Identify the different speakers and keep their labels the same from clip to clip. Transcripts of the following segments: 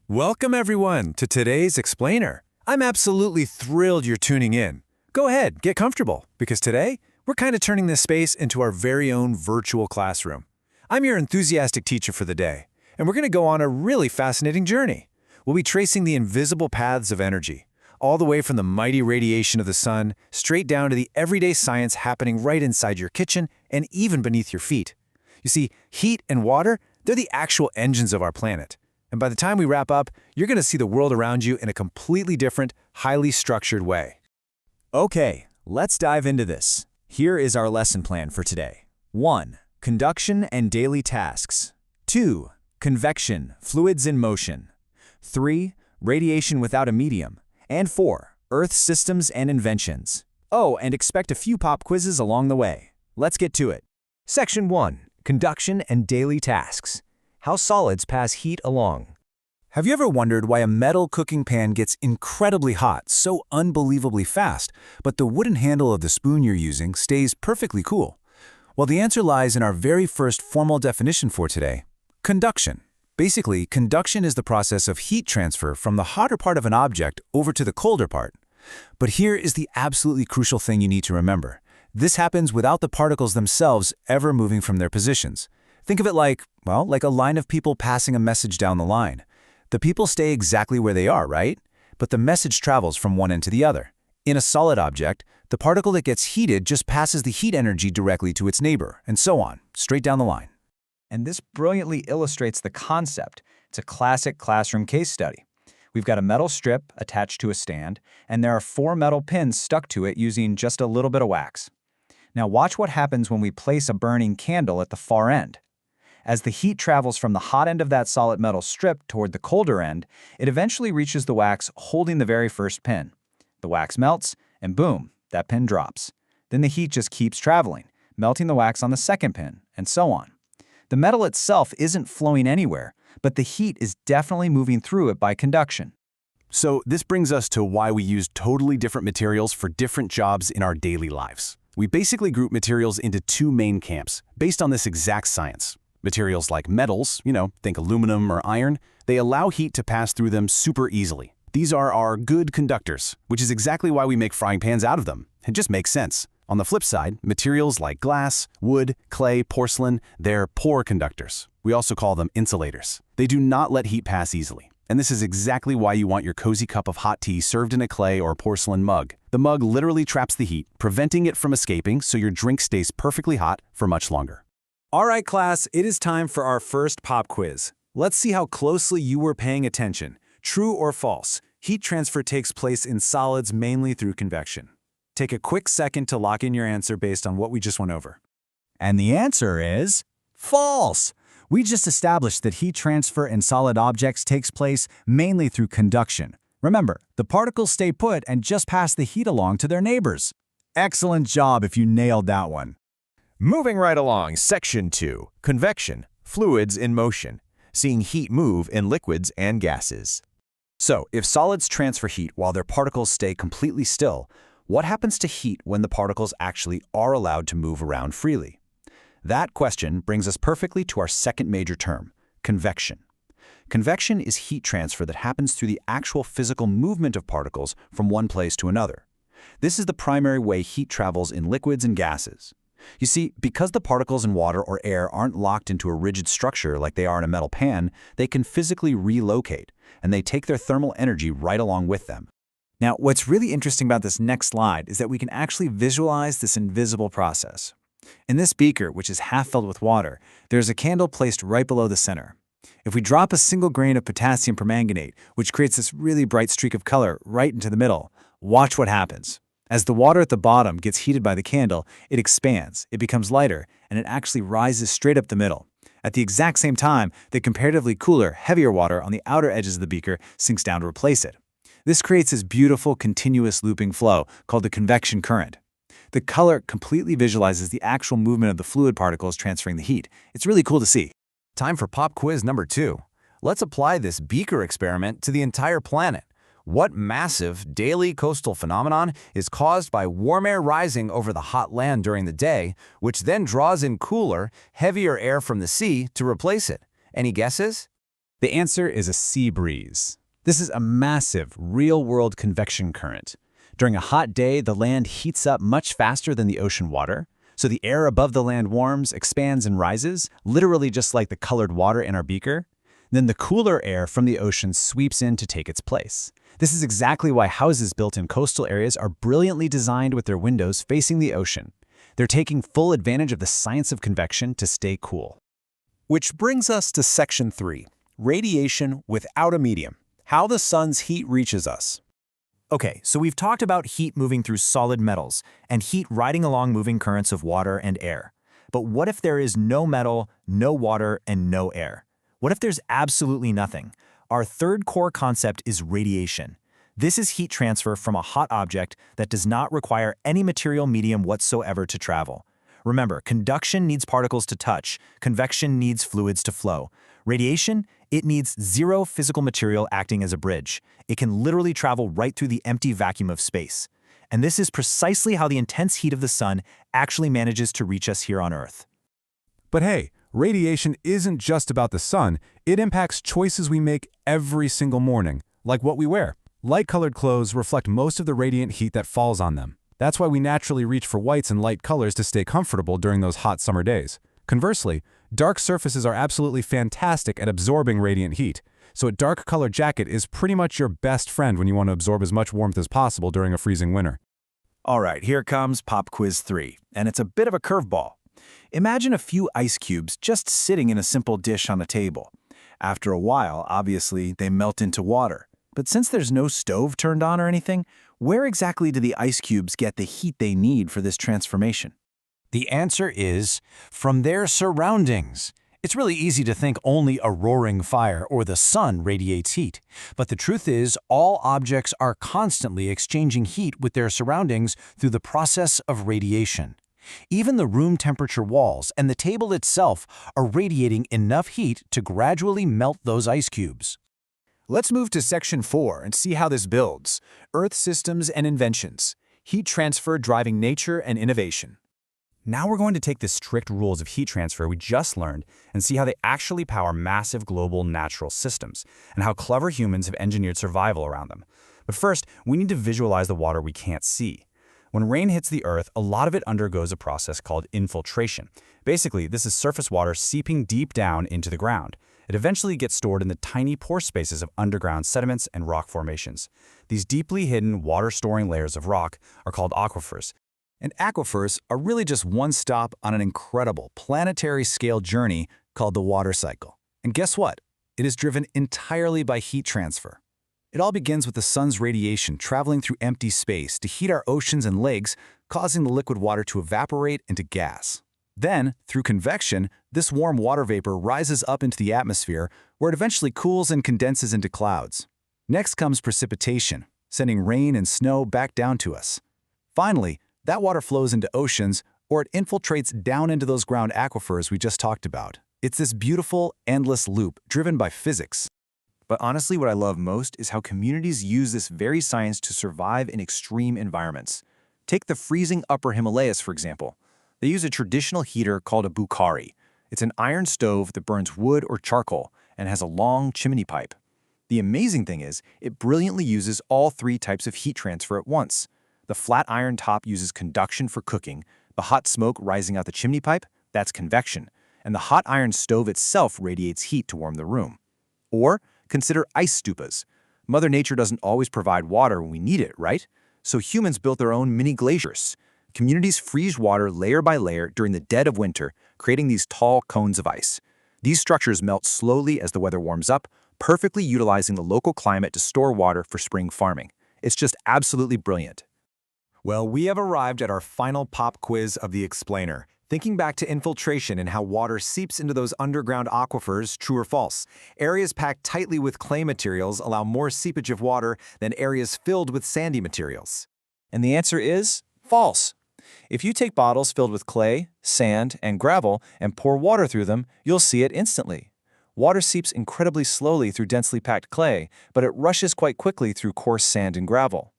Speaker 1: Welcome everyone to today's Explainer. I'm absolutely thrilled you're tuning in. Go ahead, get comfortable, because today we're kind of turning this space into our very own virtual classroom. I'm your enthusiastic teacher for the day, and we're going to go on a really fascinating journey. We'll be tracing the invisible paths of energy, all the way from the mighty radiation of the sun, straight down to the everyday science happening right inside your kitchen and even beneath your feet. You see, heat and water, they're the actual engines of our planet. And by the time we wrap up, you're going to see the world around you in a completely different, highly structured way.
Speaker 2: Okay, let's dive into this. Here is our lesson plan for today. 1. Conduction and daily tasks. 2. Convection, fluids in motion. 3. Radiation without a medium. And 4. Earth systems and inventions. Oh, and expect a few pop quizzes along the way. Let's get to it. Section 1. Conduction and daily tasks. How solids pass heat along.
Speaker 1: Have you ever wondered why a metal cooking pan gets incredibly hot so unbelievably fast, but the wooden handle of the spoon you're using stays perfectly cool? Well, the answer lies in our very first formal definition for today: conduction. Basically, conduction is the process of heat transfer from the hotter part of an object over to the colder part. But here is the absolutely crucial thing you need to remember. This happens without the particles themselves ever moving from their positions. Think of it like a line of people passing a message down the line. The people stay exactly where they are, right? But the message travels from one end to the other. In a solid object, the particle that gets heated just passes the heat energy directly to its neighbor, and so on, straight down the line.
Speaker 2: And this brilliantly illustrates the concept. It's a classic classroom case study. We've got a metal strip attached to a stand, and there are 4 metal pins stuck to it using just a little bit of wax. Now watch what happens when we place a burning candle at the far end. As the heat travels from the hot end of that solid metal strip toward the colder end, it eventually reaches the wax holding the very first pin. The wax melts, and boom, that pin drops. Then the heat just keeps traveling, melting the wax on the second pin, and so on. The metal itself isn't flowing anywhere, but the heat is definitely moving through it by conduction.
Speaker 3: So this brings us to why we use totally different materials for different jobs in our daily lives. We basically group materials into 2 main camps based on this exact science. Materials like metals, think aluminum or iron, they allow heat to pass through them super easily. These are our good conductors, which is exactly why we make frying pans out of them. It just makes sense. On the flip side, materials like glass, wood, clay, porcelain, they're poor conductors. We also call them insulators. They do not let heat pass easily. And this is exactly why you want your cozy cup of hot tea served in a clay or porcelain mug. The mug literally traps the heat, preventing it from escaping so your drink stays perfectly hot for much longer.
Speaker 1: All right, class, it is time for our first pop quiz. Let's see how closely you were paying attention. True or false? Heat transfer takes place in solids mainly through convection. Take a quick second to lock in your answer based on what we just went over.
Speaker 2: And the answer is false. We just established that heat transfer in solid objects takes place mainly through conduction. Remember, the particles stay put and just pass the heat along to their neighbors. Excellent job if you nailed that one.
Speaker 4: Moving right along, Section 2, Convection, Fluids in Motion, seeing heat move in liquids and gases.
Speaker 2: So, if solids transfer heat while their particles stay completely still, what happens to heat when the particles actually are allowed to move around freely? That question brings us perfectly to our second major term, convection. Convection is heat transfer that happens through the actual physical movement of particles from one place to another. This is the primary way heat travels in liquids and gases. You see, because the particles in water or air aren't locked into a rigid structure like they are in a metal pan, they can physically relocate, and they take their thermal energy right along with them.
Speaker 1: Now, what's really interesting about this next slide is that we can actually visualize this invisible process. In this beaker, which is half filled with water, there's a candle placed right below the center. If we drop a single grain of potassium permanganate, which creates this really bright streak of color right into the middle, watch what happens. As the water at the bottom gets heated by the candle, it expands, it becomes lighter, and it actually rises straight up the middle. At the exact same time, the comparatively cooler, heavier water on the outer edges of the beaker sinks down to replace it. This creates this beautiful, continuous looping flow called the convection current. The color completely visualizes the actual movement of the fluid particles transferring the heat. It's really cool to see.
Speaker 4: Time for pop quiz number 2. Let's apply this beaker experiment to the entire planet. What massive daily coastal phenomenon is caused by warm air rising over the hot land during the day, which then draws in cooler, heavier air from the sea to replace it? Any guesses?
Speaker 3: The answer is a sea breeze. This is a massive, real-world convection current. During a hot day, the land heats up much faster than the ocean water, so the air above the land warms, expands, and rises, literally just like the colored water in our beaker. Then the cooler air from the ocean sweeps in to take its place. This is exactly why houses built in coastal areas are brilliantly designed with their windows facing the ocean. They're taking full advantage of the science of convection to stay cool.
Speaker 5: Which brings us to Section 3, Radiation without a medium, how the sun's heat reaches us.
Speaker 2: Okay, so we've talked about heat moving through solid metals and heat riding along moving currents of water and air. But what if there is no metal, no water, and no air? What if there's absolutely nothing? Our third core concept is radiation. This is heat transfer from a hot object that does not require any material medium whatsoever to travel. Remember, conduction needs particles to touch, convection needs fluids to flow. Radiation, it needs zero physical material acting as a bridge. It can literally travel right through the empty vacuum of space. And this is precisely how the intense heat of the sun actually manages to reach us here on Earth.
Speaker 3: But hey, radiation isn't just about the sun. It impacts choices we make every single morning, like what we wear. Light-colored clothes reflect most of the radiant heat that falls on them. That's why we naturally reach for whites and light colors to stay comfortable during those hot summer days. Conversely, dark surfaces are absolutely fantastic at absorbing radiant heat. So a dark-colored jacket is pretty much your best friend when you want to absorb as much warmth as possible during a freezing winter.
Speaker 2: All right, here comes Pop Quiz 3, and it's a bit of a curveball. Imagine a few ice cubes just sitting in a simple dish on a table. After a while, obviously, they melt into water. But since there's no stove turned on or anything, where exactly do the ice cubes get the heat they need for this transformation?
Speaker 4: The answer is from their surroundings. It's really easy to think only a roaring fire or the sun radiates heat. But the truth is, all objects are constantly exchanging heat with their surroundings through the process of radiation. Even the room temperature walls and the table itself are radiating enough heat to gradually melt those ice cubes.
Speaker 1: Let's move to Section 4 and see how this builds. Earth systems and inventions. Heat transfer driving nature and innovation. Now we're going to take the strict rules of heat transfer we just learned and see how they actually power massive global natural systems and how clever humans have engineered survival around them. But first, we need to visualize the water we can't see. When rain hits the Earth, a lot of it undergoes a process called infiltration. Basically, this is surface water seeping deep down into the ground. It eventually gets stored in the tiny pore spaces of underground sediments and rock formations. These deeply hidden water-storing layers of rock are called aquifers. And aquifers are really just one stop on an incredible planetary-scale journey called the water cycle. And guess what? It is driven entirely by heat transfer. It all begins with the sun's radiation traveling through empty space to heat our oceans and lakes, causing the liquid water to evaporate into gas. Then, through convection, this warm water vapor rises up into the atmosphere, where it eventually cools and condenses into clouds. Next comes precipitation, sending rain and snow back down to us. Finally, that water flows into oceans, or it infiltrates down into those ground aquifers we just talked about. It's this beautiful, endless loop driven by physics. But honestly, what I love most is how communities use this very science to survive in extreme environments. Take the freezing upper Himalayas, for example. They use a traditional heater called a bukhari. It's an iron stove that burns wood or charcoal and has a long chimney pipe. The amazing thing is, it brilliantly uses all three types of heat transfer at once. The flat iron top uses conduction for cooking, the hot smoke rising out the chimney pipe, that's convection, and the hot iron stove itself radiates heat to warm the room. Or consider ice stupas. Mother Nature doesn't always provide water when we need it, right? So humans built their own mini glaciers. Communities freeze water layer by layer during the dead of winter, creating these tall cones of ice. These structures melt slowly as the weather warms up, perfectly utilizing the local climate to store water for spring farming. It's just absolutely brilliant. Well, we have arrived at our final pop quiz of the explainer. Thinking back to infiltration and how water seeps into those underground aquifers, true or false? Areas packed tightly with clay materials allow more seepage of water than areas filled with sandy materials. And the answer is false. If you take bottles filled with clay, sand, and gravel and pour water through them, you'll see it instantly. Water seeps incredibly slowly through densely packed clay, but it rushes quite quickly through coarse sand and gravel.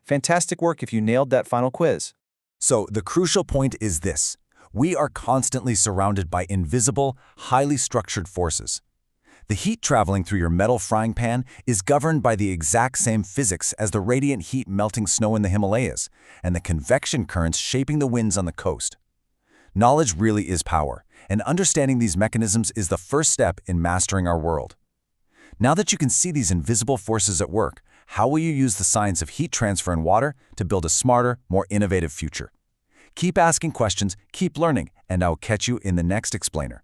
Speaker 1: Fantastic work if you nailed that final quiz. So the crucial point is this. We are constantly surrounded by invisible, highly structured forces. The heat traveling through your metal frying pan is governed by the exact same physics as the radiant heat melting snow in the Himalayas and the convection currents shaping the winds on the coast. Knowledge really is power, and understanding these mechanisms is the first step in mastering our world. Now that you can see these invisible forces at work, how will you use the science of heat transfer in water to build a smarter, more innovative future? Keep asking questions, keep learning, and I'll catch you in the next explainer.